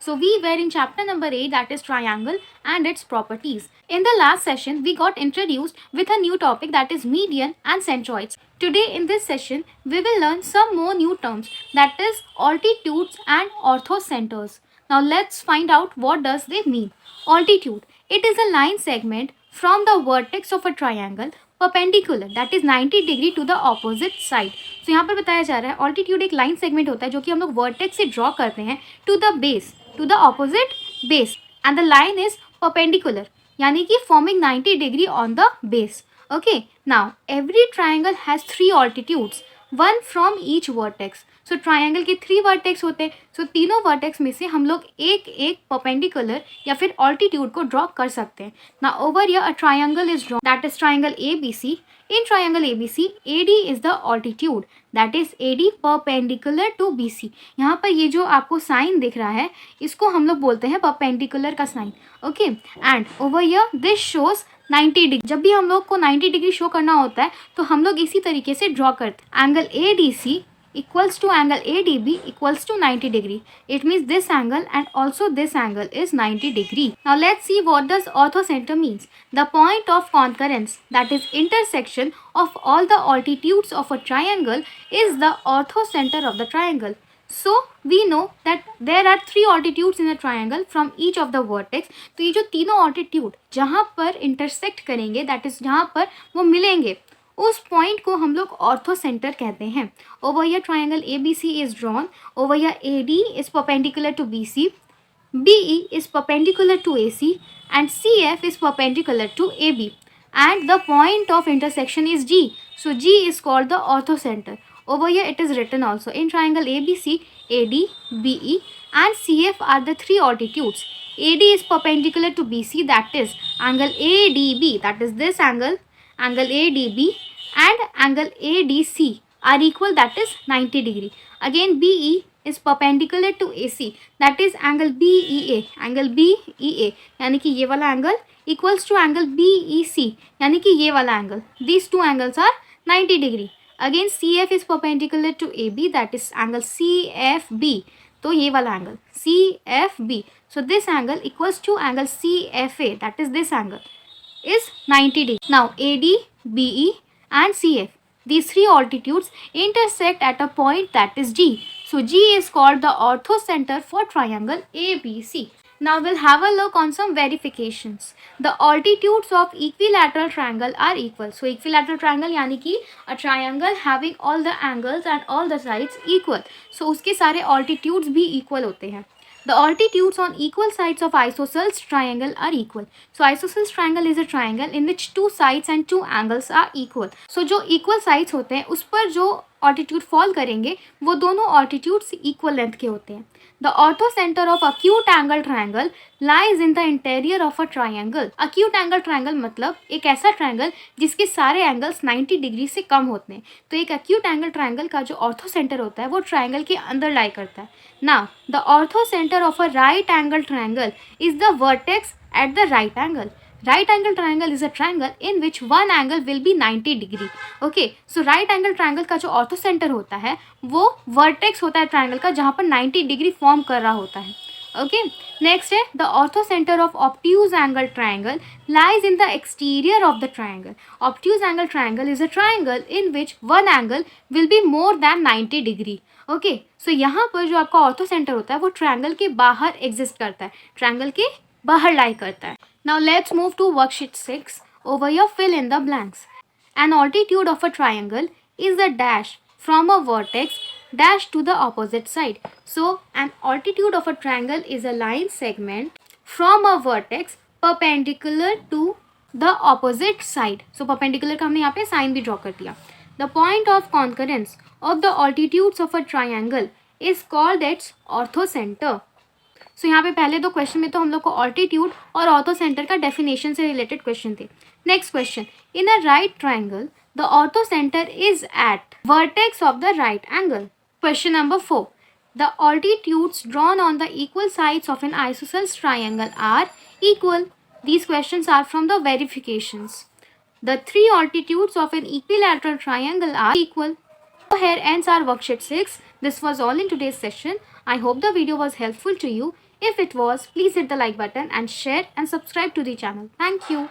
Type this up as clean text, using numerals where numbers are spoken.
So we were in chapter number 8, that is triangle and its properties. In the last session, we got introduced with a new topic, that is median and centroids. Today in this session, we will learn some more new terms, that is altitudes and orthocenters. Now let's find out what does they mean. Altitude. It is a line segment from the vertex of a triangle perpendicular, that is 90 degree to the opposite side. So यहाँ पर बताया जा रहा है altitude एक line segment होता है जो कि हम लोग वर्टेक्स से ड्रॉ करते हैं to the base, to the opposite base, and the line is perpendicular, यानी कि forming 90 degree on the base. Okay, now every triangle has 3 altitudes, one from each vertex. So triangle के 3 vertex होते हैं. सो तीनों vertex में से हम लोग एक एक परपेंडिकुलर या फिर ऑल्टीट्यूड को ड्रॉ कर सकते हैं. Now over here a triangle is drawn, that is triangle ABC. In triangle ABC, AD is the altitude, that is AD perpendicular to BC. यहाँ पर ये जो आपको साइन दिख रहा है इसको हम लोग बोलते हैं परपेंडिकुलर का sign. Okay, and over here this shows 90 degree. जब भी हम लोग को 90 डिग्री शो करना होता है तो हम लोग इसी तरीके से ड्रॉ करते हैं. Angle ADC equals to angle ADB equals to 90 degree. It means this angle and also this angle is 90 degree. Now let's see what does orthocenter means. The point of concurrence, that is intersection of all the altitudes of a triangle, is the orthocenter of the triangle. So we know that there are 3 altitudes in a triangle from each of the vertex. तो ये जो तीनों altitude जहाँ पर intersect करेंगे, that is जहाँ पर वो मिलेंगे, उस पॉइंट को हम लोग ऑर्थोसेंटर कहते हैं. Over here triangle ABC is drawn. Over here AD is perpendicular to BC, BE is perpendicular to AC and CF is perpendicular to AB, and the point of intersection is G. So G is called the orthocenter. Over here it is written also in triangle ABC, AD, BE and CF are the 3 altitudes. AD is perpendicular to BC, that is angle ADB, that is this angle ADB, and angle ADC are equal, that is 90 degree. Again BE is perpendicular to AC, that is angle BEA, यानी कि ये वाला angle equals to angle BEC, यानी कि ये वाला angle. These two angles are 90 degree. Again CF is perpendicular to AB, that is angle CFB. तो ये वाला angle CFB. So this angle equals to angle CFA, that is this angle is 90 degree. Now AD, BE and CF, these 3 altitudes intersect at a point that is G. So G is called the orthocenter for triangle ABC. Now we'll have a look on some verifications. The altitudes of equilateral triangle are equal. So equilateral triangle यानी कि a triangle having all the angles and all the sides equal. So उसके सारे altitudes भी equal होते हैं. The altitudes on equal sides of isosceles triangle are equal. So isosceles triangle is a triangle in which 2 sides and 2 angles are equal. So जो equal sides होते हैं उस पर जो altitude fall करेंगे वो दोनों altitudes equal length के होते हैं. The orthocenter of acute angle triangle lies in the interior of a triangle. Acute angle triangle मतलब एक ऐसा triangle जिसके सारे angles 90 डिग्री से कम होते हैं. तो एक acute angle triangle का जो orthocenter होता है वो triangle के अंदर lie करता है. Now the orthocenter of a right angle triangle is the vertex at the right angle. Right angle triangle is a triangle in which one angle will be 90 degree. Okay, so right angle triangle का जो orthocenter होता है वो vertex होता है triangle का जहाँ पर 90 degree form कर रहा होता है. Okay, next है the orthocenter of obtuse angle triangle lies in the exterior of the triangle. Obtuse angle triangle is a triangle in which one angle will be more than 90 degree. Okay, सो यहाँ पर जो आपका ऑर्थोसेंटर होता है वो triangle के बाहर एग्जिस्ट करता है, ट्रायंगल के बाहर लाई करता है. Now let's move to worksheet 6. Over your fill in the blanks. An altitude of a triangle is the dash from a vertex dash to the opposite side. So an altitude of a triangle is a line segment from a vertex perpendicular to the opposite side. So perpendicular का हमने यहाँ पे sign भी draw कर दिया. The point of concurrence of the altitudes of a triangle is called its orthocenter. So यहाँ पे पहले 2 क्वेश्चन में तो हम लोग को altitude और orthocenter का definition से related क्वेश्चन थे. Next question. In a right triangle, the orthocenter is at vertex of the right angle. Question number 4. The altitudes drawn on the equal sides of an isosceles triangle are equal. These questions are from the verifications. The 3 altitudes of an equilateral triangle are equal. So here ends our worksheet 6. This was all in today's session. I hope the video was helpful to you. If it was, please hit the like button and share and subscribe to the channel. Thank you.